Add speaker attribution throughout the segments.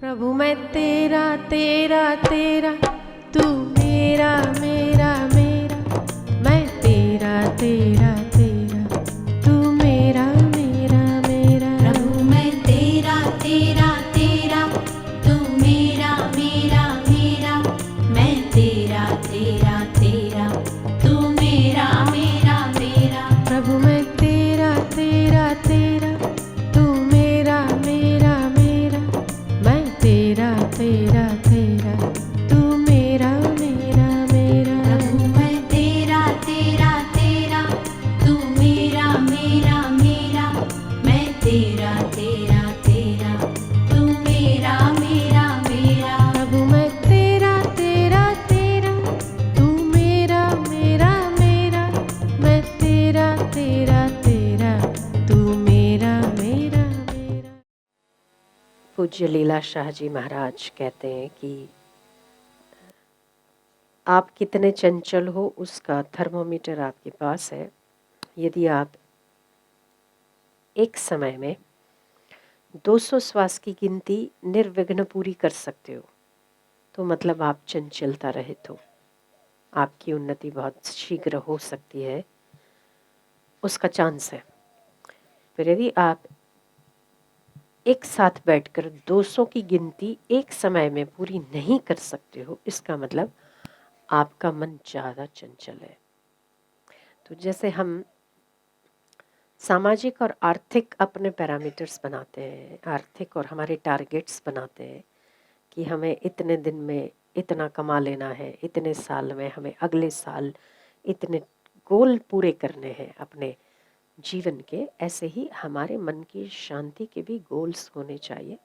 Speaker 1: प्रभु मैं तेरा तेरा तेरा, तू मेरा मेरा मेरा, मैं तेरा तेरा तेरा, तू मेरा मेरा मेरा।
Speaker 2: प्रभु मैं तेरा तेरा तेरा, तू मेरा मेरा मेरा, मैं तेरा तेरा तेरा, तू मेरा मेरा मेरा।
Speaker 1: प्रभु मैं तेरा तेरा तेरा, तू मेरा मेरा मेरा, मैं तेरा तेरा तेरा, तू मेरा मेरा मेरा।
Speaker 2: प्रभु मैं तेरा तेरा तेरा, तू मेरा मेरा मेरा, मैं तेरा तेरा तेरा, तू मेरा मेरा मेरा।
Speaker 1: प्रभु मैं तेरा तेरा तेरा, तू मेरा मेरा मेरा, मैं तेरा तेरा तेरा, तू मेरा मेरा मेरा। पूज्य लीला शाह जी महाराज कहते हैं कि आप कितने चंचल हो उसका थर्मोमीटर आपके पास है। यदि आप एक समय में 200 श्वास की गिनती निर्विघ्न पूरी कर सकते हो तो मतलब आप चंचलता रहित हो, आपकी उन्नति बहुत शीघ्र हो सकती है, उसका चांस है। फिर यदि आप एक साथ बैठकर 200 की गिनती एक समय में पूरी नहीं कर सकते हो, इसका मतलब आपका मन ज़्यादा चंचल है। तो जैसे हम सामाजिक और आर्थिक अपने पैरामीटर्स बनाते हैं, आर्थिक और हमारे टारगेट्स बनाते हैं कि हमें इतने दिन में इतना कमा लेना है, इतने साल में हमें अगले साल इतने गोल पूरे करने हैं अपने जीवन के, ऐसे ही हमारे मन की शांति के भी गोल्स होने चाहिए।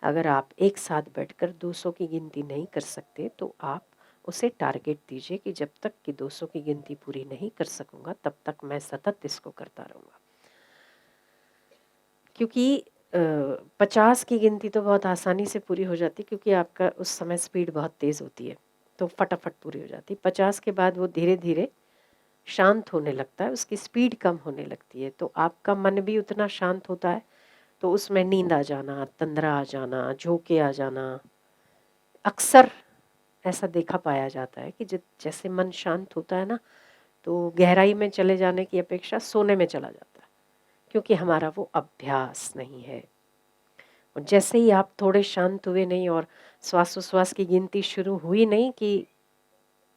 Speaker 1: अगर आप एक साथ बैठकर 200 की गिनती नहीं कर सकते तो आप उसे टारगेट दीजिए कि जब तक कि 200 की गिनती पूरी नहीं कर सकूंगा तब तक मैं सतत इसको करता रहूँगा। क्योंकि 50 की गिनती तो बहुत आसानी से पूरी हो जाती, क्योंकि आपका उस समय स्पीड बहुत तेज़ होती है तो फटाफट पूरी हो जाती। 50 के बाद वो धीरे धीरे शांत होने लगता है, उसकी स्पीड कम होने लगती है, तो आपका मन भी उतना शांत होता है, तो उसमें नींद आ जाना, तंद्रा आ जाना, झोंके आ जाना, अक्सर ऐसा देखा पाया जाता है कि जैसे मन शांत होता है ना तो गहराई में चले जाने की अपेक्षा सोने में चला जाता है, क्योंकि हमारा वो अभ्यास नहीं है। और जैसे ही आप थोड़े शांत हुए नहीं और श्वासोश्वास की गिनती शुरू हुई नहीं कि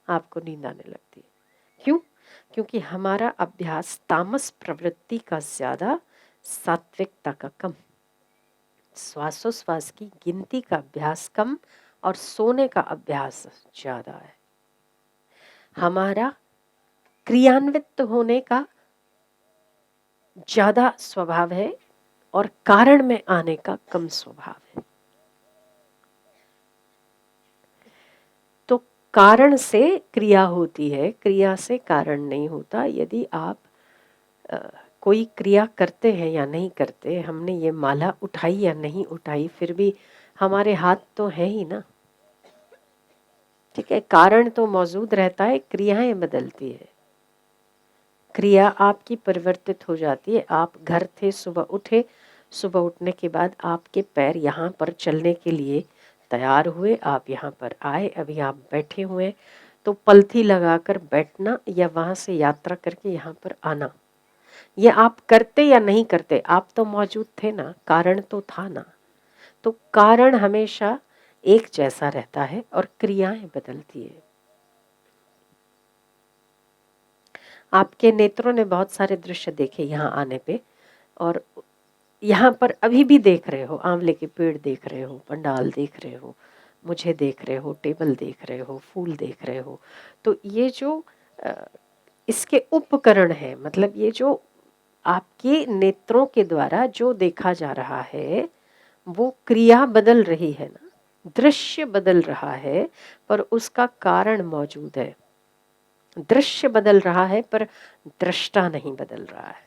Speaker 1: आपको नींद आने लगती है। क्यों? क्योंकि हमारा अभ्यास तामस प्रवृत्ति का ज़्यादा, सात्विकता का कम। श्वासोश्वास की गिनती का अभ्यास कम और सोने का अभ्यास ज़्यादा है। हमारा क्रियान्वित होने का ज़्यादा स्वभाव है और कारण में आने का कम स्वभाव है। तो कारण से क्रिया होती है, क्रिया से कारण नहीं होता। यदि आप कोई क्रिया करते हैं या नहीं करते, हमने ये माला उठाई या नहीं उठाई, फिर भी हमारे हाथ तो है ही ना, ठीक है। कारण तो मौजूद रहता है, क्रियाएं बदलती है। क्रिया आपकी परिवर्तित हो जाती है। आप घर थे, सुबह उठे, सुबह उठने के बाद आपके पैर यहाँ पर चलने के लिए तैयार हुए, आप यहाँ पर आए, अभी आप बैठे हुए, तो पलथी लगाकर बैठना या वहाँ से यात्रा करके यहाँ पर आना, ये आप करते या नहीं करते, आप तो मौजूद थे ना, कारण तो था ना। तो कारण हमेशा एक जैसा रहता है और क्रियाएं बदलती है। आपके नेत्रों ने बहुत सारे दृश्य देखे यहाँ आने पे, और यहाँ पर अभी भी देख रहे हो, आंवले के पेड़ देख रहे हो, पंडाल देख रहे हो, मुझे देख रहे हो, टेबल देख रहे हो, फूल देख रहे हो। तो ये जो इसके उपकरण है, मतलब ये जो आपके नेत्रों के द्वारा जो देखा जा रहा है वो क्रिया बदल रही है ना, दृश्य बदल रहा है, पर उसका कारण मौजूद है। दृश्य बदल रहा है पर दृष्टा नहीं बदल रहा है।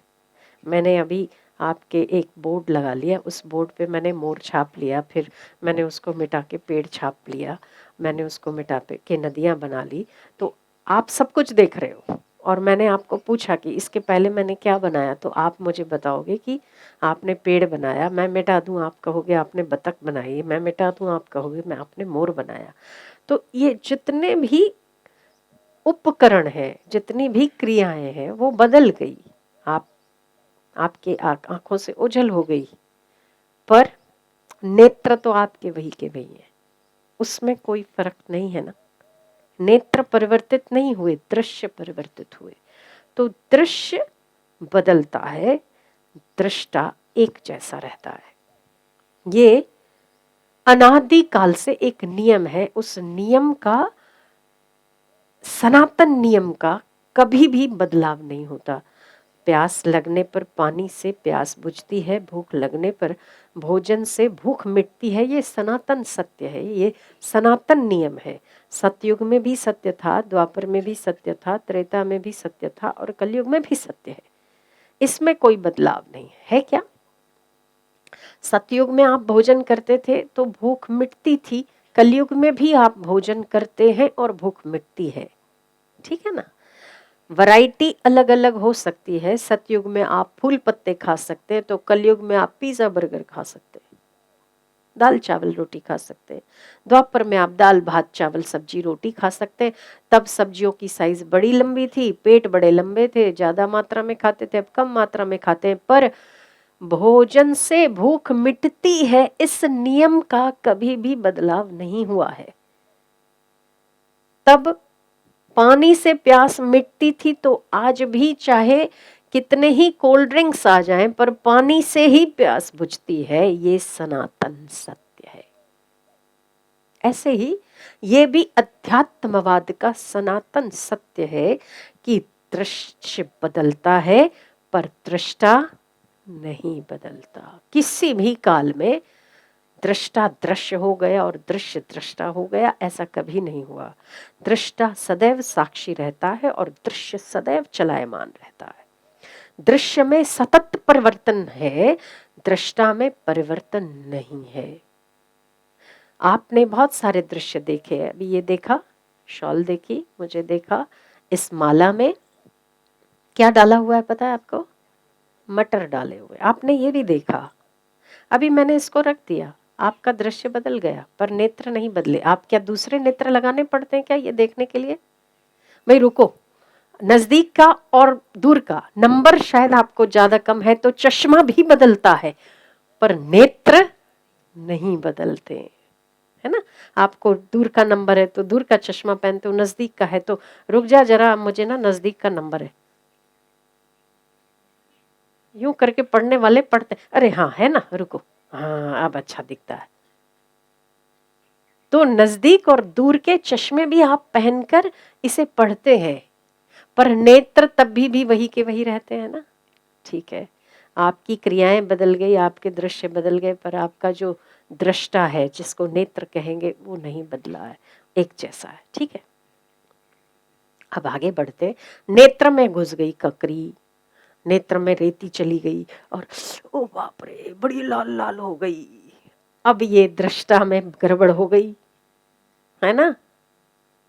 Speaker 1: मैंने अभी आपके एक बोर्ड लगा लिया, उस बोर्ड पे मैंने मोर छाप लिया, फिर मैंने उसको मिटा के पेड़ छाप लिया, मैंने उसको मिटा के नदियाँ बना ली, तो आप सब कुछ देख रहे हो, और मैंने आपको पूछा कि इसके पहले मैंने क्या बनाया, तो आप मुझे बताओगे कि आपने पेड़ बनाया, मैं मिटा दूं, आप कहोगे आपने बतख बनाई, मैं मिटा दूं, आप कहोगे मैं आपने मोर बनाया। तो ये जितने भी उपकरण है, जितनी भी क्रियाएं हैं, वो बदल गई। आप आपके आंखों से ओझल हो गई, पर नेत्र तो आपके वही के वही है, उसमें कोई फर्क नहीं है ना। नेत्र परिवर्तित नहीं हुए, दृश्य परिवर्तित हुए। तो दृश्य बदलता है, दृष्टा एक जैसा रहता है। ये अनादि काल से एक नियम है, उस नियम का, सनातन नियम का कभी भी बदलाव नहीं होता। प्यास लगने पर पानी से प्यास बुझती है, भूख लगने पर भोजन से भूख मिटती है। ये सनातन सत्य है, ये सनातन नियम है। सतयुग में भी सत्य था, द्वापर में भी सत्य था, त्रेता में भी सत्य था, और कलयुग में भी सत्य है। इसमें कोई बदलाव नहीं है। क्या सतयुग में आप भोजन करते थे तो भूख मिटती थी, कलयुग में भी आप भोजन करते हैं और भूख मिटती है, ठीक है ना। वैरायटी अलग अलग हो सकती है। सतयुग में आप फूल पत्ते खा सकते हैं, तो कलयुग में आप पिज्जा बर्गर खा सकते हैं, दाल चावल रोटी खा सकते हैं। द्वापर में आप दाल भात चावल सब्जी रोटी खा सकते हैं। तब सब्जियों की साइज बड़ी लंबी थी, पेट बड़े लंबे थे, ज्यादा मात्रा में खाते थे, अब कम मात्रा में खाते हैं, पर भोजन से भूख मिटती है, इस नियम का कभी भी बदलाव नहीं हुआ है। तब पानी से प्यास मिटती थी, तो आज भी चाहे कितने ही कोल्ड ड्रिंक्स आ जाएं, पर पानी से ही प्यास बुझती है। ये सनातन सत्य है। ऐसे ही ये भी अध्यात्मवाद का सनातन सत्य है कि दृश्य बदलता है, पर दृष्टा नहीं बदलता। किसी भी काल में दृष्टा दृश्य हो गया और दृश्य दृष्टा हो गया, ऐसा कभी नहीं हुआ। दृष्टा सदैव साक्षी रहता है और दृश्य सदैव चलायमान रहता है। दृश्य में सतत परिवर्तन है, दृष्टा में परिवर्तन नहीं है। आपने बहुत सारे दृश्य देखे हैं। अभी ये देखा, शॉल देखी, मुझे देखा, इस माला में क्या डाला हुआ है पता है आपको? मटर डाले हुए। आपने ये भी देखा। अभी मैंने इसको रख दिया, आपका दृश्य बदल गया, पर नेत्र नहीं बदले। आप क्या दूसरे नेत्र लगाने पड़ते हैं क्या ये देखने के लिए? भाई रुको, नजदीक का और दूर का नंबर शायद आपको ज्यादा कम है, तो चश्मा भी बदलता है, पर नेत्र नहीं बदलते, है ना। आपको दूर का नंबर है तो दूर का चश्मा पहनते हो, नजदीक का है तो रुक जा जरा, मुझे ना नजदीक का नंबर है, यूं करके पढ़ने वाले पढ़ते, अरे हाँ है ना, रुको, हाँ अब अच्छा दिखता है। तो नजदीक और दूर के चश्मे भी आप पहनकर इसे पढ़ते हैं, पर नेत्र तब भी वही के वही रहते हैं ना। ठीक है, आपकी क्रियाएं बदल गई, आपके दृश्य बदल गए, पर आपका जो दृष्टा है, जिसको नेत्र कहेंगे, वो नहीं बदला है, एक जैसा है। ठीक है, अब आगे बढ़ते। नेत्र में घुस गई ककरी, नेत्र में रेती चली गई, और ओ बाप रे बड़ी लाल लाल हो गई। अब ये दृष्टा में गड़बड़ हो गई, है ना।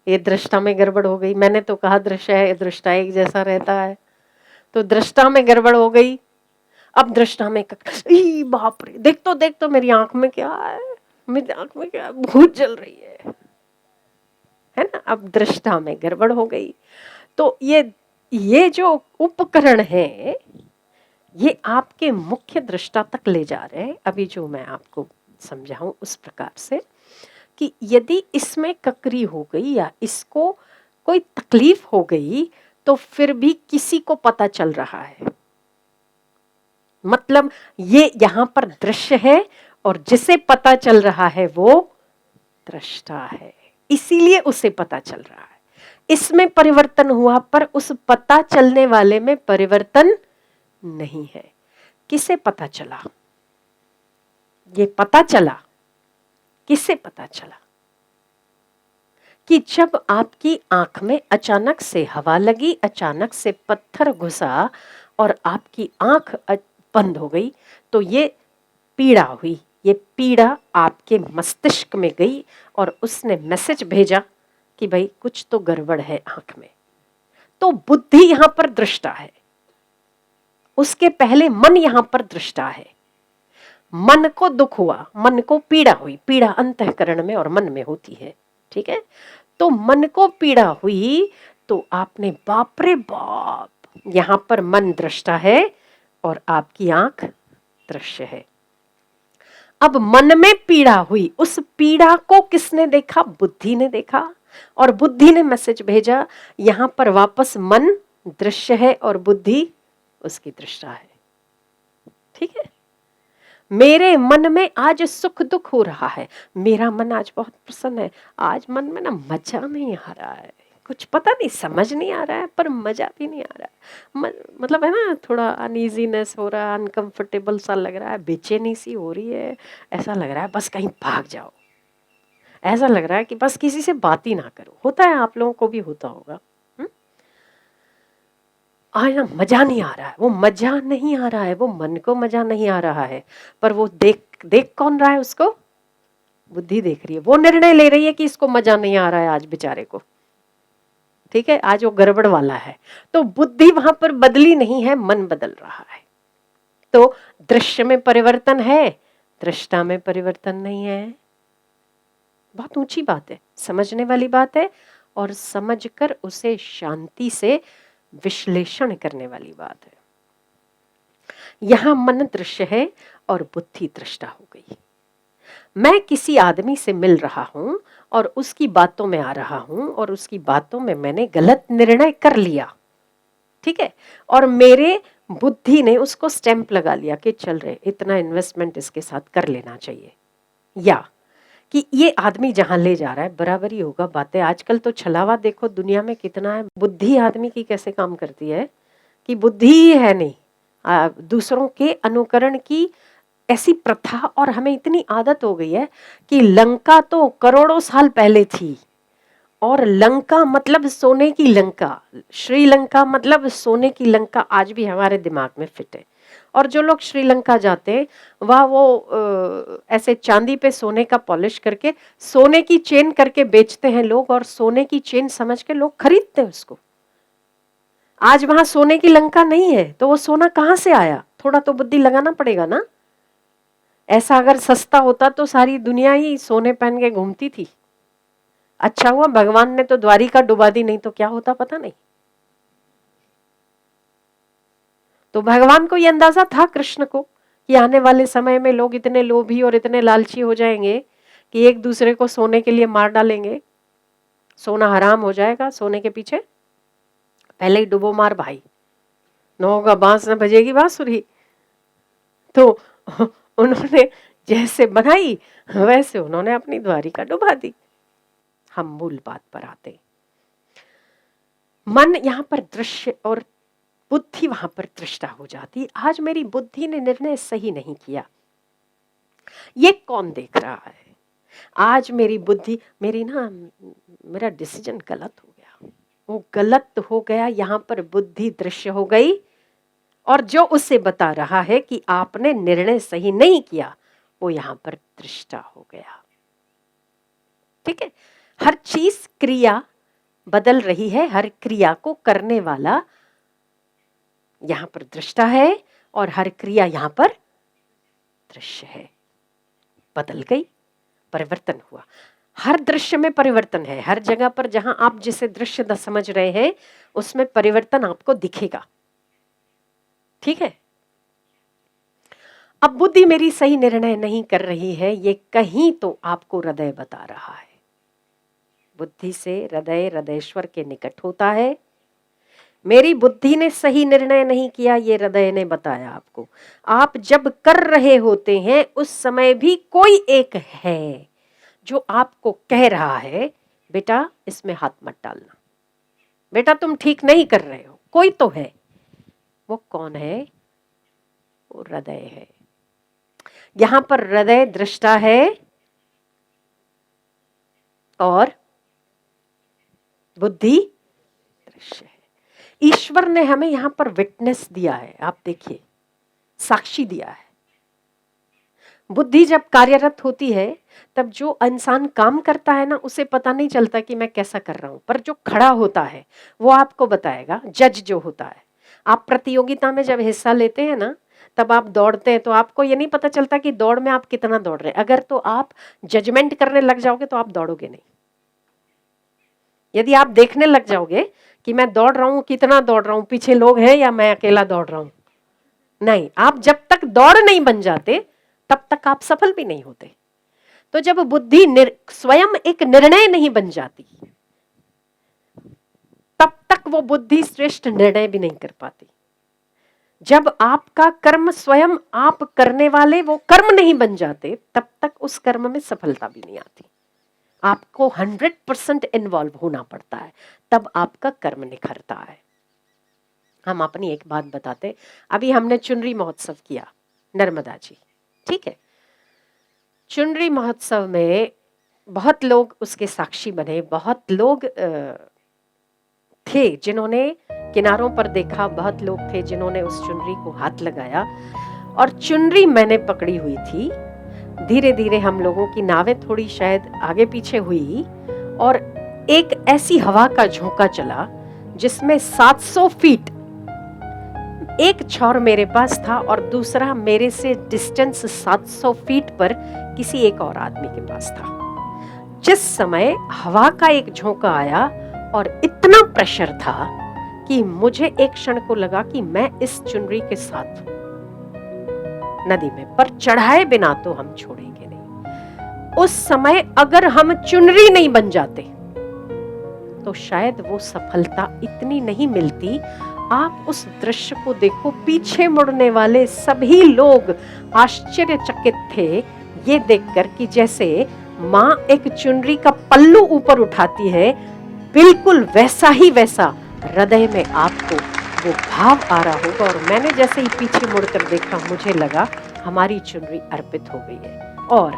Speaker 1: ये दृष्टा में गड़बड़ हो गई। मैंने तो कहा दृश्य है, दृष्टा एक जैसा रहता है, तो दृष्टा में गड़बड़ हो गई। अब दृष्टा में बाप रे, देख तो मेरी आंख में क्या है, मेरी आंख में क्या है, भूत जल रही है ना। अब दृष्टा में गड़बड़ हो गई। तो ये जो उपकरण है, ये आपके मुख्य दृष्टा तक ले जा रहे हैं। अभी जो मैं आपको समझाऊं उस प्रकार से, कि यदि इसमें ककरी हो गई या इसको कोई तकलीफ हो गई, तो फिर भी किसी को पता चल रहा है। मतलब ये यहां पर दृश्य है, और जिसे पता चल रहा है वो दृष्टा है, इसीलिए उसे पता चल रहा है। इसमें परिवर्तन हुआ, पर उस पता चलने वाले में परिवर्तन नहीं है। किसे पता चला? ये पता चला, किसे पता चला? कि जब आपकी आंख में अचानक से हवा लगी, अचानक से पत्थर घुसा और आपकी आंख बंद हो गई, तो ये पीड़ा हुई। ये पीड़ा आपके मस्तिष्क में गई और उसने मैसेज भेजा कि भाई कुछ तो गड़बड़ है आंख में। तो बुद्धि यहां पर दृष्टा है, उसके पहले मन यहां पर दृष्टा है। मन को दुख हुआ, मन को पीड़ा हुई, पीड़ा अंतःकरण में और मन में होती है, ठीक है। तो मन को पीड़ा हुई तो आपने बाप रे बाप, यहां पर मन दृष्टा है और आपकी आंख दृश्य है। अब मन में पीड़ा हुई, उस पीड़ा को किसने देखा? बुद्धि ने देखा, और बुद्धि ने मैसेज भेजा, यहां पर वापस मन दृश्य है और बुद्धि उसकी दृष्टा है, ठीक है। मेरे मन में आज सुख दुख हो रहा है, मेरा मन आज बहुत प्रसन्न है, आज मन में ना मजा नहीं आ रहा है, कुछ पता नहीं समझ नहीं आ रहा है, पर मजा भी नहीं आ रहा है, मतलब है ना, थोड़ा अनईजीनेस हो रहा है, अनकंफर्टेबल सा लग रहा है, बेचैनी सी हो रही है, ऐसा लग रहा है बस कहीं भाग जाओ, ऐसा लग रहा है कि बस किसी से बात ही ना करो। होता है, आप लोगों को भी होता होगा। आज ना मजा नहीं आ रहा है, वो मजा नहीं आ रहा है, वो मन को मजा नहीं आ रहा है, पर वो देख कौन रहा है? उसको बुद्धि देख रही है, वो निर्णय ले रही है कि इसको मजा नहीं आ रहा है आज बेचारे को, ठीक है, आज वो गड़बड़ वाला है। तो बुद्धि वहां पर बदली नहीं है, मन बदल रहा है। तो दृश्य में परिवर्तन है, दृष्टा में परिवर्तन नहीं है। बहुत ऊंची बात है, समझने वाली बात है, और समझकर उसे शांति से विश्लेषण करने वाली बात है। यहां मन दृश्य है और बुद्धि दृष्टा हो गई। मैं किसी आदमी से मिल रहा हूं और उसकी बातों में आ रहा हूं और उसकी बातों में मैंने गलत निर्णय कर लिया, ठीक है, और मेरे बुद्धि ने उसको स्टैंप लगा लिया कि चल रहे, इतना इन्वेस्टमेंट इसके साथ कर लेना चाहिए, या कि ये आदमी जहां ले जा रहा है बराबर ही होगा। बातें आजकल तो छलावा देखो दुनिया में कितना है, बुद्धि आदमी की कैसे काम करती है कि बुद्धि ही है नहीं, दूसरों के अनुकरण की ऐसी प्रथा, और हमें इतनी आदत हो गई है कि लंका तो करोड़ों साल पहले थी, और लंका मतलब सोने की लंका, श्रीलंका मतलब सोने की लंका आज भी हमारे दिमाग में फिट है। और जो लोग श्रीलंका जाते हैं वह वो ऐसे चांदी पे सोने का पॉलिश करके सोने की चेन करके बेचते हैं लोग, और सोने की चेन समझ के लोग खरीदते हैं उसको। आज वहां सोने की लंका नहीं है, तो वो सोना कहां से आया? थोड़ा तो बुद्धि लगाना पड़ेगा ना। ऐसा अगर सस्ता होता तो सारी दुनिया ही सोने पहन के घूमती थी। अच्छा हुआ भगवान ने तो द्वारिका डुबा दी, नहीं तो क्या होता पता नहीं। तो भगवान को ये अंदाजा था, कृष्ण को, कि आने वाले समय में लोग इतने लोभी और इतने लालची हो जाएंगे कि एक दूसरे को सोने के लिए मार डालेंगे, सोना हराम हो जाएगा, सोने के पीछे पहले ही डुबो मार भाई, न होगा बांस न बजेगी बांसुरी। तो उन्होंने जैसे बनाई वैसे उन्होंने अपनी द्वारिका डुबा दी। हम मूल बात पर आते, मन यहां पर दृश्य और बुद्धि वहां पर दृष्टा हो जाती। आज मेरी बुद्धि ने निर्णय सही नहीं किया, ये कौन देख रहा है? आज मेरी बुद्धि, मेरा डिसीजन गलत हो गया, वो गलत हो गया, यहां पर बुद्धि दृश्य हो गई, और जो उसे बता रहा है कि आपने निर्णय सही नहीं किया वो यहां पर दृष्टा हो गया, ठीक है। हर चीज क्रिया बदल रही है, हर क्रिया को करने वाला यहां पर दृष्टा है, और हर क्रिया यहां पर दृश्य है। बदल गई, परिवर्तन हुआ। हर दृश्य में परिवर्तन है, हर जगह पर जहां आप जिसे दृश्य समझ रहे हैं उसमें परिवर्तन आपको दिखेगा, ठीक है। अब बुद्धि मेरी सही निर्णय नहीं कर रही है, ये कहीं तो आपको हृदय बता रहा है। बुद्धि से हृदय हृदयेश्वर के निकट होता है। मेरी बुद्धि ने सही निर्णय नहीं किया, ये हृदय ने बताया आपको। आप जब कर रहे होते हैं उस समय भी कोई एक है जो आपको कह रहा है बेटा इसमें हाथ मत डालना, बेटा तुम ठीक नहीं कर रहे हो। कोई तो है, वो कौन है? वो हृदय है। यहां पर हृदय दृष्टा है और बुद्धि दृश्य है। ईश्वर ने हमें यहां पर विटनेस दिया है, आप देखिए, साक्षी दिया है। बुद्धि जब कार्यरत होती है तब जो इंसान काम करता है ना, उसे पता नहीं चलता कि मैं कैसा कर रहा हूं, पर जो खड़ा होता है वो आपको बताएगा। जज जो होता है, आप प्रतियोगिता में जब हिस्सा लेते हैं ना, तब आप दौड़ते हैं तो आपको ये नहीं पता चलता कि दौड़ में आप कितना दौड़ रहे हैं। अगर तो आप जजमेंट करने लग जाओगे तो आप दौड़ोगे नहीं। यदि आप देखने लग जाओगे कि मैं दौड़ रहा हूं, कितना दौड़ रहा हूं, पीछे लोग हैं या मैं अकेला दौड़ रहा हूं, नहीं, आप जब तक दौड़ नहीं बन जाते तब तक आप सफल भी नहीं होते। तो जब बुद्धि स्वयं एक निर्णय नहीं बन जाती, तब तक वो बुद्धि श्रेष्ठ निर्णय भी नहीं कर पाती। जब आपका कर्म स्वयं आप करने वाले वो कर्म नहीं बन जाते, तब तक उस कर्म में सफलता भी नहीं आती। आपको 100% इन्वॉल्व होना पड़ता है, तब आपका कर्म निखरता है। हम अपनी एक बात बताते, अभी हमने चुनरी महोत्सव किया नर्मदा जी, ठीक है। चुनरी महोत्सव में बहुत लोग उसके साक्षी बने, बहुत लोग थे जिन्होंने किनारों पर देखा, बहुत लोग थे जिन्होंने उस चुनरी को हाथ लगाया। और चुनरी मैंने पकड़ी हुई थी। धीरे धीरे हम लोगों की नावें थोड़ी शायद आगे पीछे हुई और एक ऐसी हवा का झोंका चला जिसमें 700 फीट, एक छोर मेरे पास था और दूसरा मेरे से डिस्टेंस 700 फीट पर किसी एक और आदमी के पास था। जिस समय हवा का एक झोंका आया और इतना प्रेशर था कि मुझे एक क्षण को लगा कि मैं इस चुनरी के साथ नदी में, पर चढ़ाए बिना तो हम छोड़ेंगे नहीं। उस समय अगर हम चुनरी नहीं बन जाते तो शायद वो सफलता इतनी नहीं मिलती। आप उस दृश्य को देखो, पीछे मुड़ने वाले सभी लोग आश्चर्यचकित थे ये देखकर कि जैसे माँ एक चुनरी का पल्लू ऊपर उठाती है, बिल्कुल वैसा ही वैसा हृदय में आपको वो भाव आ रहा होगा। और मैंने जैसे ही पीछे मुड़कर देखा, मुझे लगा हमारी चुनरी अर्पित हो गई है। और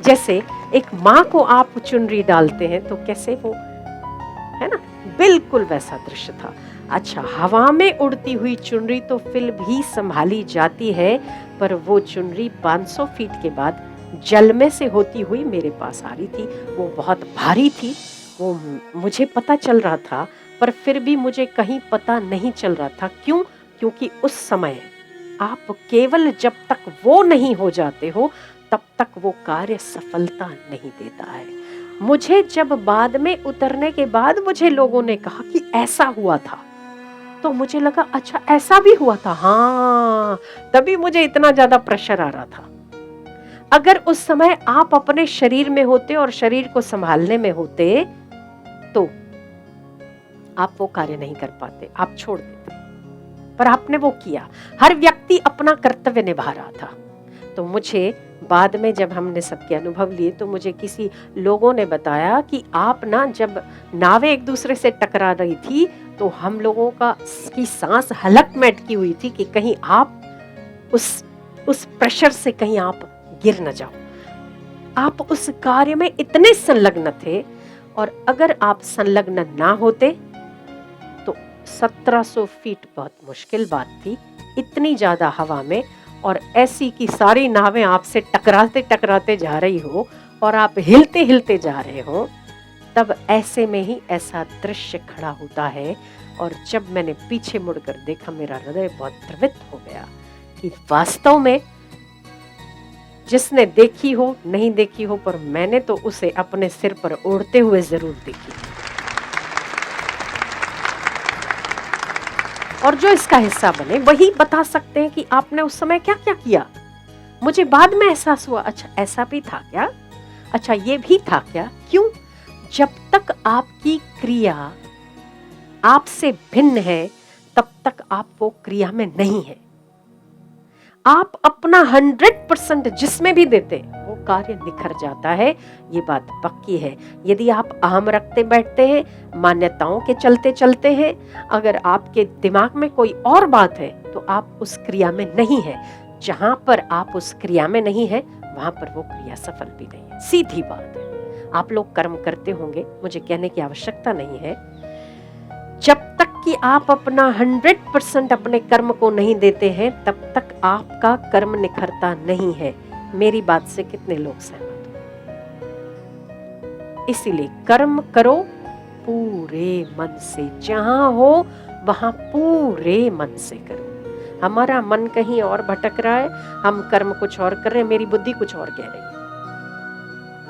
Speaker 1: जैसे एक माँ को आप चुनरी डालते हैं तो कैसे वो, है ना, बिल्कुल वैसा दृश्य था। अच्छा, हवा में उड़ती हुई चुनरी तो फिर भी संभाली जाती है, पर वो चुनरी 500 फीट के बाद जल में से होती हुई मेरे पास आ रही थी। वो बहुत भारी थी, वो मुझे पता चल रहा था, पर फिर भी मुझे कहीं पता नहीं चल रहा था। क्यों? क्योंकि उस समय आप केवल जब तक वो नहीं हो जाते हो तब तक वो कार्य सफलता नहीं देता है। मुझे जब बाद में उतरने के बाद मुझे लोगों ने कहा कि ऐसा हुआ था, तो मुझे लगा अच्छा ऐसा भी हुआ था, हाँ, तभी मुझे इतना ज्यादा प्रेशर आ रहा था। अगर उस समय आप अपने शरीर में होते और शरीर को संभालने में होते तो आप वो कार्य नहीं कर पाते, आप छोड़ देते, पर आपने वो किया। हर व्यक्ति अपना कर्तव्य निभा रहा था। तो मुझे बाद में जब हमने सबके अनुभव लिए तो मुझे किसी लोगों ने बताया कि आप ना, जब नावें एक दूसरे से टकरा रही थी तो हम लोगों की सांस हलक में अटकी हुई थी कि कहीं आप उस प्रेशर से कहीं आप गिर न जाओ। आप उस कार्य में इतने संलग्न थे, और अगर आप संलग्न ना होते तो 1700 फीट बहुत मुश्किल बात थी, इतनी ज्यादा हवा में, और ऐसी कि सारी नावें आपसे टकराते टकराते जा रही हो और आप हिलते हिलते जा रहे हो। तब ऐसे में ही ऐसा दृश्य खड़ा होता है। और जब मैंने पीछे मुड़कर देखा, मेरा हृदय बहुत द्रवित हो गया कि वास्तव में जिसने देखी हो नहीं देखी हो, पर मैंने तो उसे अपने सिर पर ओढ़ते हुए जरूर देखी। और जो इसका हिस्सा बने वही बता सकते हैं कि आपने उस समय क्या क्या किया। मुझे बाद में एहसास हुआ, अच्छा ऐसा भी था क्या, अच्छा ये भी था क्या। क्यों? जब तक आपकी क्रिया आपसे भिन्न है तब तक आप वो क्रिया में नहीं है। आप अपना 100% जिसमें भी देते वो कार्य निखर जाता है, ये बात पक्की है। यदि आप अहम रखते बैठते हैं, मान्यताओं के चलते चलते हैं, अगर आपके दिमाग में कोई और बात है तो आप उस क्रिया में नहीं है। जहां पर आप उस क्रिया में नहीं है वहां पर वो क्रिया सफल भी नहीं है। सीधी बात है। आप लोग कर्म करते होंगे, मुझे कहने की आवश्यकता नहीं है। जब तक कि आप अपना 100% अपने कर्म को नहीं देते हैं तब तक आपका कर्म निखरता नहीं है। मेरी बात से कितने लोग सहमत हो? इसीलिए कर्म करो पूरे मन से, जहां हो वहां पूरे मन से करो। हमारा मन कहीं और भटक रहा है, हम कर्म कुछ और कर रहे हैं, मेरी बुद्धि कुछ और कह रही है।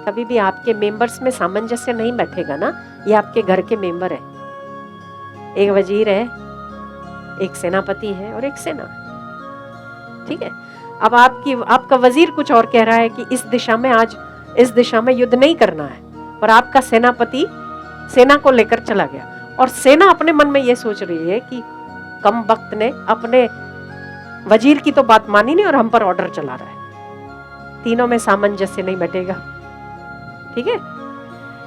Speaker 1: कभी भी आपके मेंबर्स में सामंजस्य नहीं बैठेगा ना। ये आपके घर के मेंबर है, एक वजीर है, एक सेनापति है और एक सेना, ठीक है। अब आपका वजीर कुछ और कह रहा है कि इस दिशा में आज इस दिशा में युद्ध नहीं करना है, और आपका सेनापति सेना को लेकर चला गया, और सेना अपने मन में यह सोच रही है कि कम वक्त ने अपने वजीर की तो बात मानी नहीं और हम पर ऑर्डर चला रहा है। तीनों में सामंजस्य नहीं बैठेगा, ठीक है।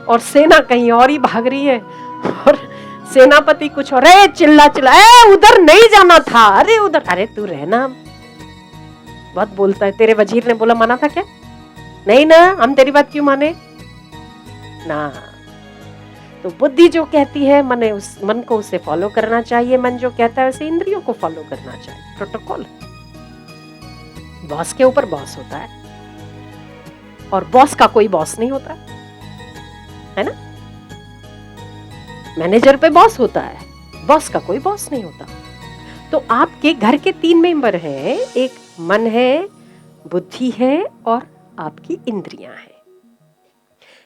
Speaker 1: और सेना कहीं और ही भाग रही है और सेनापति कुछ और, चिल्ला उधर नहीं जाना था, अरे उधर, अरे तू रहना, बहुत बोलता है। तेरे वजीर ने बोला माना था क्या? नहीं ना, हम तेरी बात क्यों माने ना। तो बुद्धि जो कहती है मन को उसे फॉलो करना चाहिए, मन जो कहता है उसे इंद्रियों को फॉलो करना चाहिए। प्रोटोकॉल, बॉस के ऊपर बॉस होता है और बॉस का कोई बॉस नहीं होता है ना। मैनेजर पे बॉस होता है, बॉस का कोई बॉस नहीं होता। तो आपके घर के 3 मेंबर हैं, एक मन है, बुद्धि है और आपकी इंद्रियां हैं।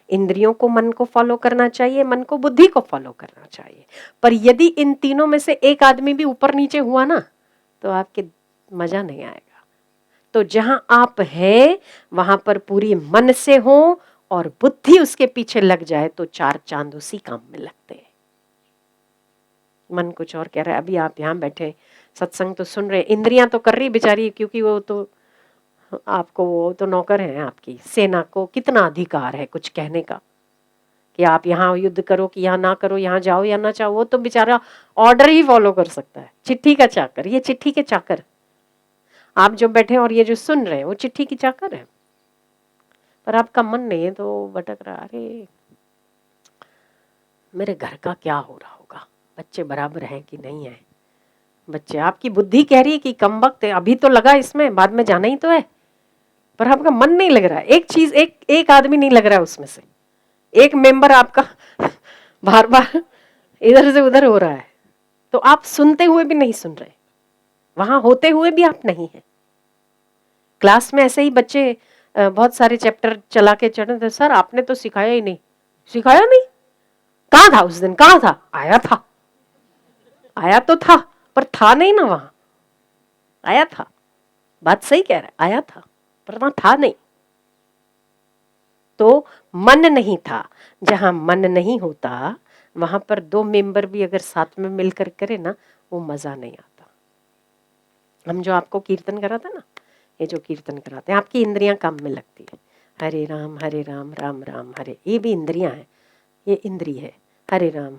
Speaker 1: इंद्रियों को मन को फॉलो करना चाहिए, मन को बुद्धि को फॉलो करना चाहिए। पर यदि इन तीनों में से एक आदमी भी ऊपर नीचे हुआ ना, तो आपके मजा नहीं आएगा। तो जहां आप हैं वहां पर पूरी मन से हो और बुद्धि उसके पीछे लग जाए तो 4 चांद उसी काम में लगते हैं। मन कुछ और कह रहा है, अभी आप यहाँ बैठे सत्संग तो सुन रहे, इंद्रियां तो कर रही बेचारी, क्योंकि वो तो आपको, वो तो नौकर है आपकी। सेना को कितना अधिकार है कुछ कहने का कि आप यहाँ युद्ध करो कि यहाँ ना करो, यहाँ जाओ या ना जाओ। वो तो बेचारा ऑर्डर ही फॉलो कर सकता है, चिट्ठी का चाकर। ये चिट्ठी के चाकर आप जो बैठे और ये जो सुन रहे हैं वो चिट्ठी की चाकर है। पर आपका मन नहीं है तो भटक रहा, अरे मेरे घर का क्या हो रहा होगा, बच्चे बराबर हैं कि नहीं है। बच्चे, आपकी बुद्धि कह रही है कि कम वक्त है, अभी तो लगा इसमें, बाद में जाना ही तो है, पर आपका मन नहीं लग रहा है। एक चीज, एक आदमी नहीं लग रहा है उसमें से, एक मेंबर आपका बार बार इधर से उधर हो रहा है। तो आप सुनते हुए भी नहीं सुन रहे, वहां होते हुए भी आप नहीं है। क्लास में ऐसे ही बच्चे बहुत सारे चैप्टर चला के चढ़े थे, सर आपने तो सिखाया ही नहीं। सिखाया नहीं? कहाँ था उस दिन, कहाँ था? आया था, आया तो था पर था नहीं ना वहां। आया था, बात सही कह रहा है, आया था पर वहां था नहीं। तो मन नहीं था। जहां मन नहीं होता वहां पर 2 मेंबर भी अगर साथ में मिलकर करे ना, वो मजा नहीं आता। हम जो आपको कीर्तन कराते ना, ये जो कीर्तन कराते हैं, आपकी इंद्रियां काम में लगती है। हरे राम राम राम हरे, ये भी इंद्रियां हैं, ये इंद्रिय है। हरे राम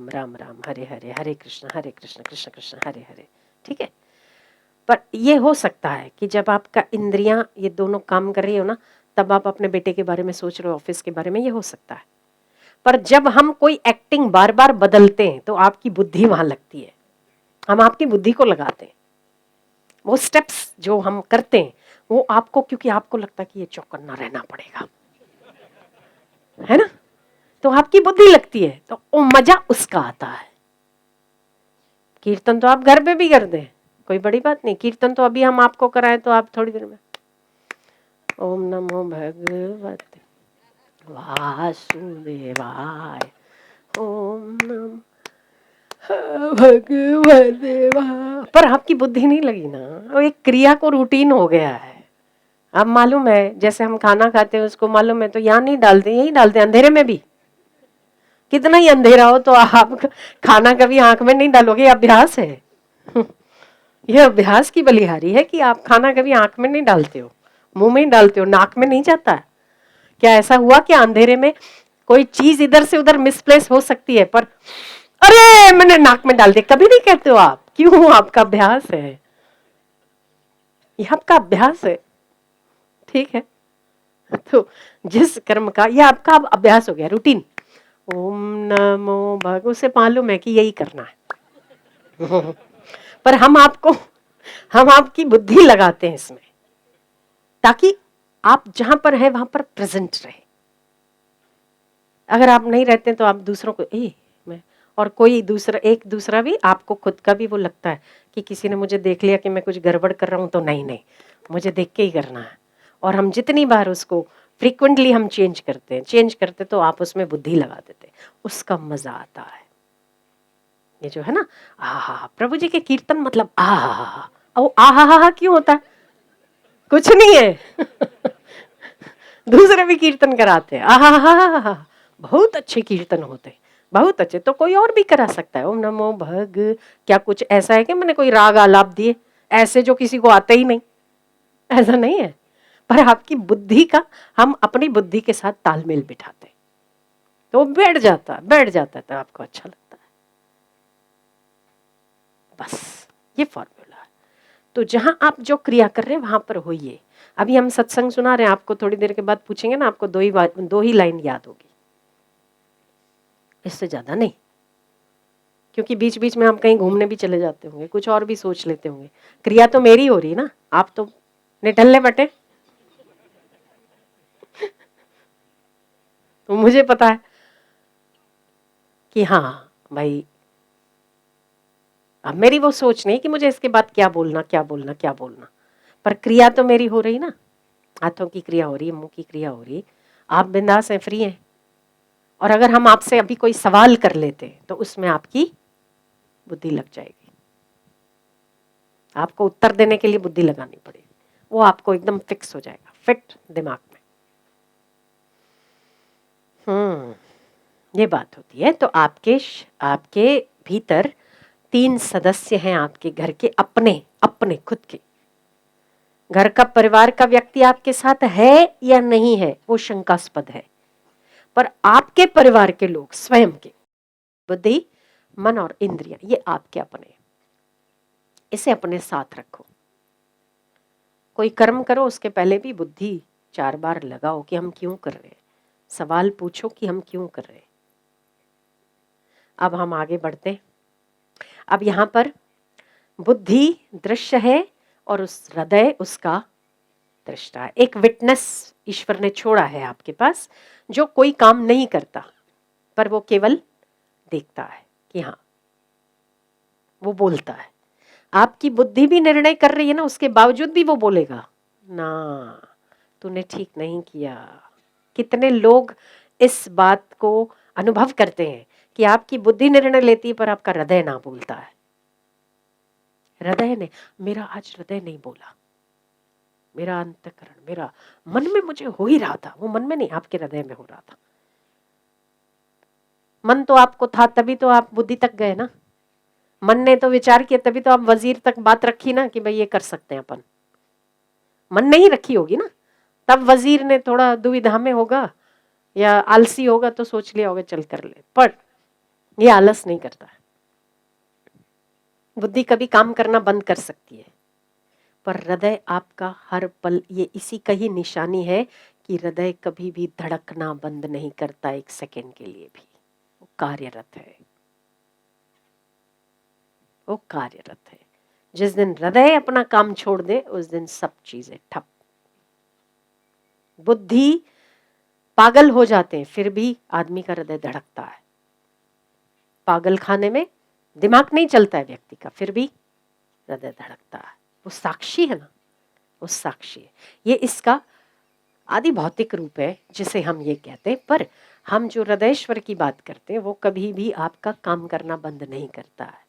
Speaker 1: राम राम हरे हरे, हरे कृष्ण कृष्ण कृष्ण हरे हरे, ठीक है। पर ये हो सकता है कि जब आपका इंद्रियां ये दोनों काम कर रही हो ना, तब आप अपने बेटे के बारे में सोच रहे हो, ऑफिस के बारे में, ये हो सकता है। पर जब हम कोई एक्टिंग बार बार बदलते हैं तो आपकी बुद्धि वहां लगती है, हम आपकी बुद्धि को लगाते हैं। वो स्टेप्स जो हम करते हैं वो आपको, क्योंकि आपको लगता है कि ये चौकन्ना रहना पड़ेगा, है ना, तो आपकी बुद्धि लगती है, तो वो मजा उसका आता है। कीर्तन तो आप घर पे भी कर दें, कोई बड़ी बात नहीं। कीर्तन तो अभी हम आपको कराएं तो आप थोड़ी देर में ओम नमो भगवते वासुदेवाय, ओम नमो भगवते वासुदेवाय, पर आपकी बुद्धि नहीं लगी ना, वो एक क्रिया को रूटीन हो गया है। अब मालूम है, जैसे हम खाना खाते हैं उसको मालूम है तो यहाँ नहीं डालते, यही डालते, अंधेरे में भी। कितना ही अंधेरा हो तो आप खाना कभी आंख में नहीं डालोगे, अभ्यास है। यह अभ्यास की बलिहारी है कि आप खाना कभी आंख में नहीं डालते हो, मुंह में ही डालते हो, नाक में नहीं जाता। क्या ऐसा हुआ कि अंधेरे में कोई चीज इधर से उधर मिसप्लेस हो सकती है, पर अरे मैंने नाक में डाल दिया, कभी नहीं कहते हो आप। क्यों? आपका अभ्यास है, यह आपका अभ्यास है, ठीक है। तो जिस कर्म का यह आपका अभ्यास हो गया, रूटीन, ओम नमो भगवते, उसे मालूम है कि यही करना है। पर हम आपकी बुद्धि लगाते हैं इसमें, ताकि आप जहां पर है वहां पर प्रेजेंट रहे। अगर आप नहीं रहते तो आप दूसरों को मैं, और कोई दूसरा, एक दूसरा भी, आपको खुद का भी वो लगता है कि किसी ने मुझे देख लिया कि मैं कुछ गड़बड़ कर रहा हूँ, तो नहीं नहीं, मुझे देख के ही करना है। और हम जितनी बार उसको फ्रीक्वेंटली हम चेंज करते तो आप उसमें बुद्धि लगा देते, उसका मजा आता है। ये जो है ना, आहा, प्रभु जी के कीर्तन मतलब आहा, वो आहा क्यों होता है? कुछ नहीं है। दूसरे भी कीर्तन कराते हैं, आहा, बहुत अच्छे कीर्तन होते, बहुत अच्छे, तो कोई और भी करा सकता है। ओम नमो भग, क्या कुछ ऐसा है कि मैंने कोई राग आलाप दिए ऐसे जो किसी को आते ही नहीं? ऐसा नहीं है। पर आपकी बुद्धि का, हम अपनी बुद्धि के साथ तालमेल बिठाते तो वो बैठ जाता है, तो आपको अच्छा लगता है। बस ये फॉर्मूला है। तो जहां आप जो क्रिया कर रहे हैं वहां पर होइए। अभी हम सत्संग सुना रहे हैं, आपको थोड़ी देर के बाद पूछेंगे ना, आपको दो ही लाइन याद होगी, इससे ज्यादा नहीं, क्योंकि बीच बीच में हम कहीं घूमने भी चले जाते होंगे, कुछ और भी सोच लेते होंगे। क्रिया तो मेरी हो रही ना, आप तो निठल्ले बटे। तो मुझे पता है कि हाँ भाई, अब मेरी वो सोच नहीं कि मुझे इसके बाद क्या बोलना क्या बोलना क्या बोलना, पर क्रिया तो मेरी हो रही ना, हाथों की क्रिया हो रही है, मुंह की क्रिया हो रही है। आप बिंदास हैं, फ्री हैं। और अगर हम आपसे अभी कोई सवाल कर लेते तो उसमें आपकी बुद्धि लग जाएगी, आपको उत्तर देने के लिए बुद्धि लगानी पड़ेगी, वो आपको एकदम फिक्स हो जाएगा, फिट दिमाग में। ये बात होती है। तो आपके भीतर 3 सदस्य हैं आपके घर के, अपने अपने खुद के। घर का, परिवार का व्यक्ति आपके साथ है या नहीं है वो शंकास्पद है, पर आपके परिवार के लोग स्वयं के, बुद्धि, मन और इंद्रियां, ये आपके अपने, इसे अपने साथ रखो। कोई कर्म करो उसके पहले भी बुद्धि 4 बार लगाओ कि हम क्यों कर रहे हैं, सवाल पूछो कि हम क्यों कर रहे हैं। अब हम आगे बढ़ते। अब यहां पर बुद्धि दृश्य है और उस हृदय उसका दृष्टा है। एक विटनेस ईश्वर ने छोड़ा है आपके पास, जो कोई काम नहीं करता, पर वो केवल देखता है कि हाँ, वो बोलता है। आपकी बुद्धि भी निर्णय कर रही है ना, उसके बावजूद भी वो बोलेगा ना, तूने ठीक नहीं किया। कितने लोग इस बात को अनुभव करते हैं कि आपकी बुद्धि निर्णय लेती है पर आपका हृदय ना बोलता है। हृदय ने, मेरा आज हृदय नहीं बोला, मेरा अंतःकरण, मेरा मन में मुझे हो ही रहा था, वो मन में नहीं, आपके हृदय में हो रहा था। मन तो आपको था तभी तो आप बुद्धि तक गए ना, मन ने तो विचार किया तभी तो आप वजीर तक बात रखी ना कि भाई ये कर सकते हैं अपन। मन नहीं रखी होगी ना, तब वजीर ने थोड़ा दुविधा में होगा या आलसी होगा तो सोच लिया होगा चल कर ले, पर ये आलस नहीं करता है। बुद्धि कभी काम करना बंद कर सकती है, पर हृदय आपका हर पल, ये इसी का ही निशानी है कि हृदय कभी भी धड़कना बंद नहीं करता, एक सेकंड के लिए भी वो कार्यरत है, वो कार्यरत है। जिस दिन हृदय अपना काम छोड़ दे उस दिन सब चीजें ठप। बुद्धि पागल हो जाते हैं फिर भी आदमी का हृदय धड़कता है। पागल खाने में दिमाग नहीं चलता है व्यक्ति का, फिर भी हृदय धड़कता है। वो साक्षी है ना, वो साक्षी है। ये इसका आदि भौतिक रूप है जिसे हम ये कहते हैं, पर हम जो हृदयेश्वर की बात करते हैं वो कभी भी आपका काम करना बंद नहीं करता है,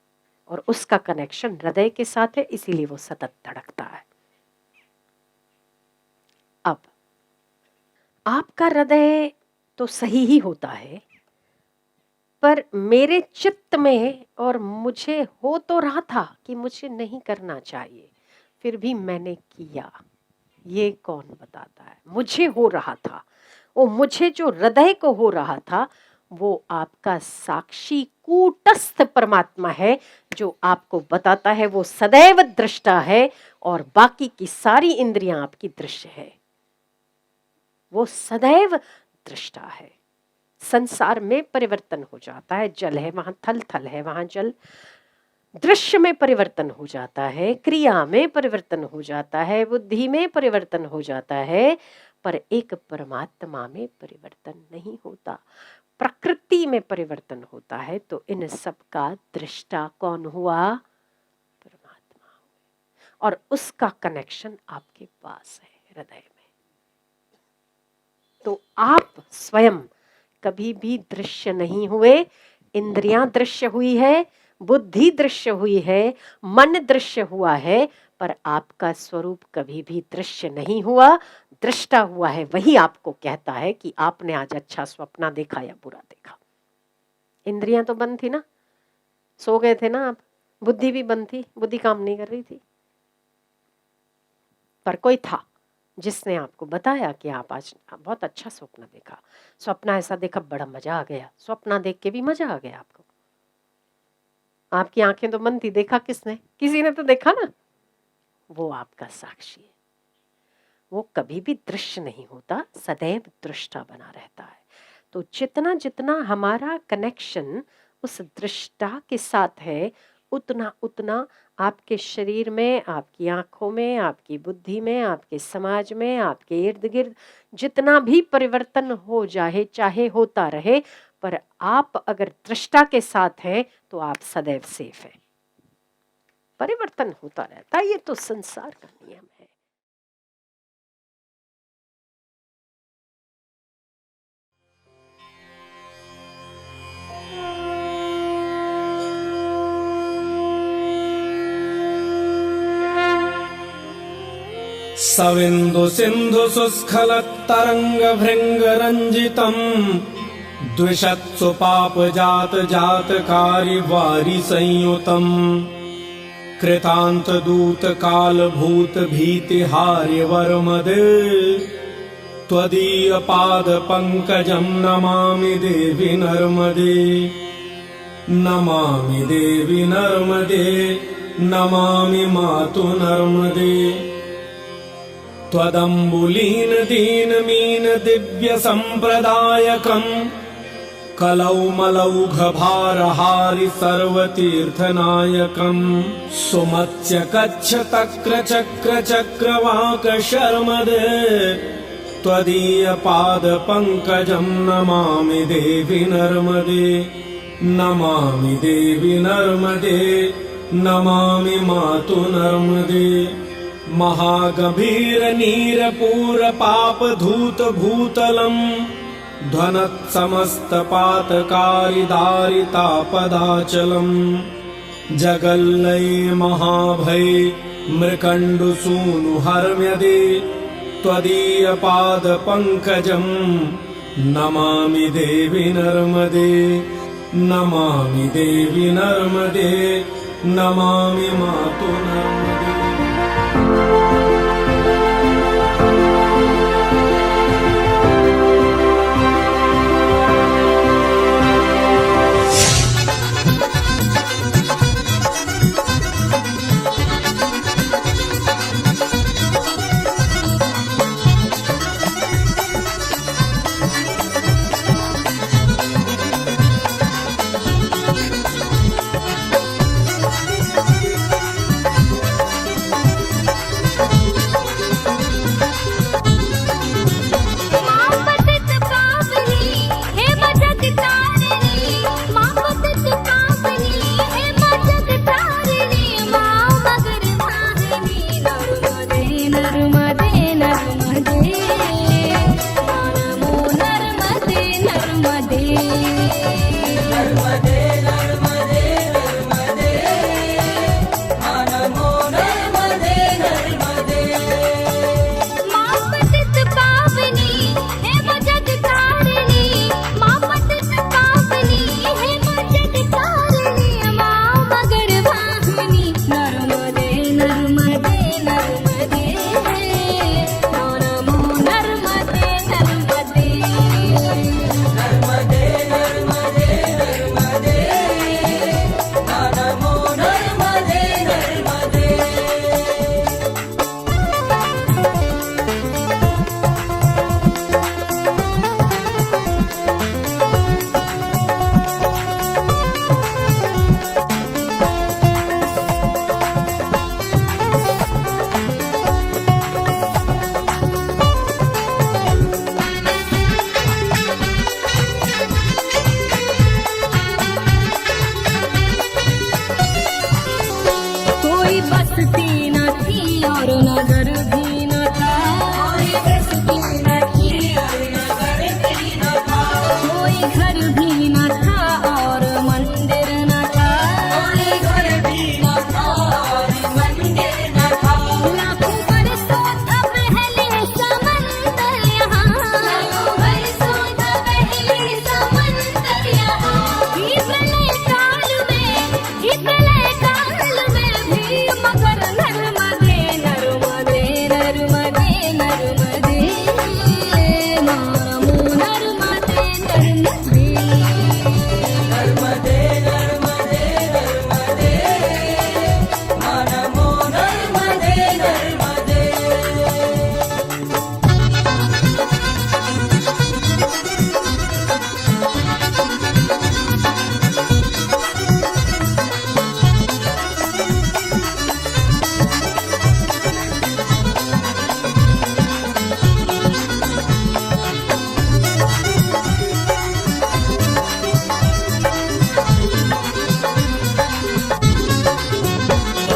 Speaker 1: और उसका कनेक्शन हृदय के साथ है, इसीलिए वो सतत धड़कता है। अब आपका हृदय तो सही ही होता है, पर मेरे चित्त में और मुझे हो तो रहा था कि मुझे नहीं करना चाहिए, फिर भी मैंने किया। ये कौन बताता है? मुझे हो रहा था, वो मुझे जो हृदय को हो रहा था वो आपका साक्षी कूटस्थ परमात्मा है, जो आपको बताता है। वो सदैव दृष्टा है और बाकी की सारी इंद्रियां आपकी दृश्य है। वो सदैव दृष्टा है। संसार में परिवर्तन हो जाता है, जल है वहां थल, थल है वहां जल, दृश्य में परिवर्तन हो जाता है, क्रिया में परिवर्तन हो जाता है, बुद्धि में परिवर्तन हो जाता है, पर एक परमात्मा में परिवर्तन नहीं होता, प्रकृति में परिवर्तन होता है। तो इन सब का दृष्टा कौन हुआ? परमात्मा। और उसका कनेक्शन आपके पास है हृदय में। तो आप स्वयं कभी भी दृश्य नहीं हुए, इंद्रियां दृश्य हुई है, बुद्धि दृश्य हुई है, मन दृश्य हुआ है, पर आपका स्वरूप कभी भी दृश्य नहीं हुआ, दृष्टा हुआ है। वही आपको कहता है कि आपने आज अच्छा स्वप्न देखा या बुरा देखा। इंद्रियां तो बंद थी ना, सो गए थे ना आप, बुद्धि भी बंद थी, बुद्धि काम नहीं कर रही थी, पर कोई था जिसने आपको बताया कि आप आज बहुत अच्छा स्वप्न देखा, स्वप्न ऐसा देखा, बड़ा मजा आ गया। स्वप्न देख के भी मजा आ गया आपको, आपकी आंखें तो बंद थी, देखा किसने? किसी ने तो देखा ना, वो आपका साक्षी है। वो कभी भी दृश्य नहीं होता, सदैव दृष्टा बना रहता है। तो जितना जितना हमारा कनेक्शन उस दृष्टा के साथ है, उतना उतना आपके शरीर में, आपकी आंखों में, आपकी बुद्धि में, आपके समाज में, आपके इर्द गिर्द जितना भी परिवर्तन हो जाए, चाहे होता रहे, पर आप अगर दृष्टा के साथ हैं तो आप सदैव सेफ हैं। परिवर्तन होता रहता है, ये तो संसार का नियम है।
Speaker 3: सविन्दु सिन्धु सुस्खलत्तरङ्ग भृङ्गरञ्जितम् द्विषत्सु पापजात जातकारि वारि संयुतम् कृतान्त दूत काल भूत भीतिहार्य वर्मदे त्वदीय पाद पंकजं नमामि देवी नर्मदे, नमामि देवी नर्मदे, नमामि मातु नर्मदे। त्वदम्बुलीन दीनमीन दिव्य संप्रदायकम् कलौमलौघ भारहारि सर्वतीर्थनायकम् सुमत्स्य कच्छ तक्र चक्र चक्रवाक शर्मदे त्वदीय पाद पंकजं नमामि देवी नर्मदे, नमामि देवी नर्मदे, नमामि मातु नर्मदे। महागभीर नीरपूर पाप धूत भूतलम् ध्वनत् समस्त पातकारि दारितापदाचलम् जगल्लये महाभय मृकण्डु सूनु हर्म्यदे त्वदीय पाद पंकजं नमामि देवी नर्मदे, नमामि देवी नर्मदे, नमामि मातु नर्मदे।
Speaker 2: घर भी न था और मंदिर न था, कोई घर भी न था और मंदिर न था। लाखों बरसों था पहले समंदर यहाँ, लाखों बरसों था पहले समंदर यहाँ। इस प्रलय काल में भी मगर नर्मदे नर्मदे नर्मदे नर्मदे नमो नर्मदे नर्मदे
Speaker 4: नर्मदे नर्मदे नर्मदे नमो नर्मदे नर्मदे।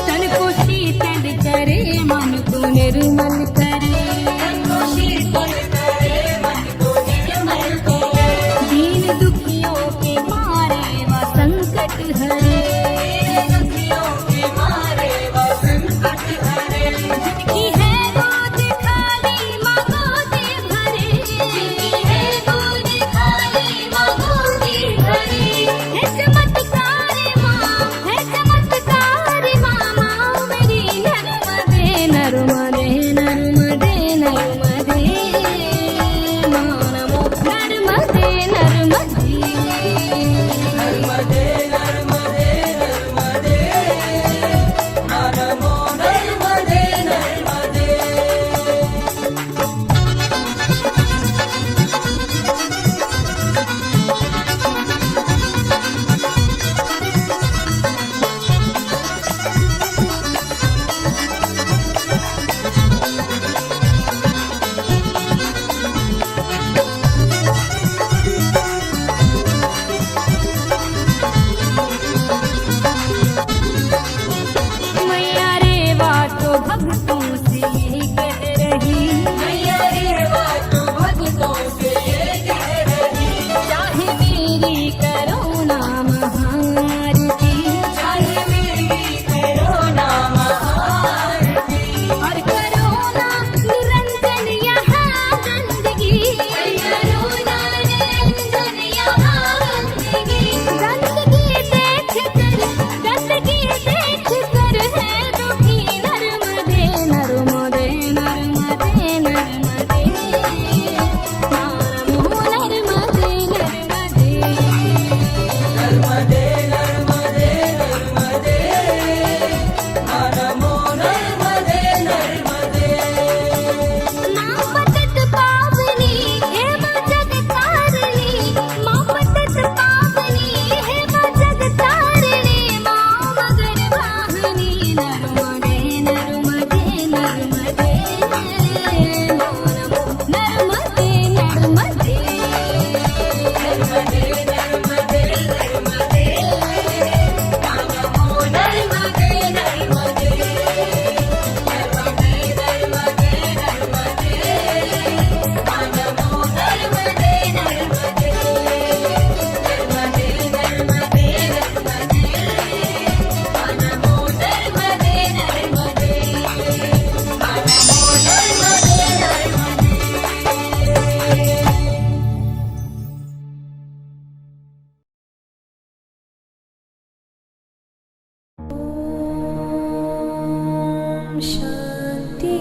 Speaker 2: तन को शीतल करे मन को निर्मल करे, तन को शीतल करे मन को निर्मल करे। दीन दुखियों के मारे व संकट हरे, दीन दुखियों के मारे व संकट हरे। जिनकी है गोद खाली माँ गोदी भरे, जिनकी है गोद खाली माँ गोदी भरे। है चमत्कार माँ, है चमत्कार माँ, माँ मेरी नर्मदे नर्मदे नर्मदे नर्मदे माँ नमो नर्मदे नर्मदे
Speaker 4: नर्मदे नर्मदे नर्मदे नमो नर्मदे नर्मदे।
Speaker 2: मैया रेवा तो भक्तों से ये कह रही, मैया रेवा तो भक्तों से ये कह रही। चाहे मेरी करुणा महारती, चाहे मेरी करुणा महारती। और करुणा निरंजन यहाँ गंदगी, करुणा निरंजन यहाँ गंदगी। गंदगी देख कर है दुखी नर्मदे नर्मदे नर्मदे नर्मदे नमो नर्मदे नर्मदे।
Speaker 4: नर्मदे नर्मदे नर्मदे नमो नर्मदे नर्मदे।
Speaker 2: माँ पतित पावनी हे माँ जगतारिणी, माँ पतित पावनी हे माँ जगतारिणी। माँ मगर वाहनी नर्मदे नर्मदे नर्मदे नमो नर्मदे नर्मदे नर्मदे नर्मदे नर्मदे नमो नर्मदे नर्मदे नर्मदे नर्मदे नर्मदे नमो नर्मदे नर्मदे नर्मदे नर्मदे नर्मदे नमो नर्मदे नर्मदे
Speaker 5: शांति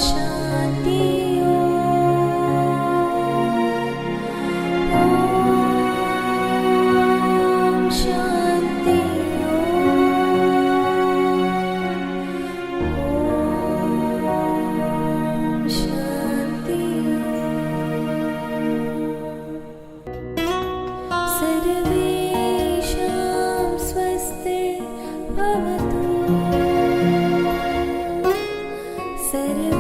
Speaker 5: शांति शांति शांति। सर्वेषां स्वस्तिर्भवतु। सर्वे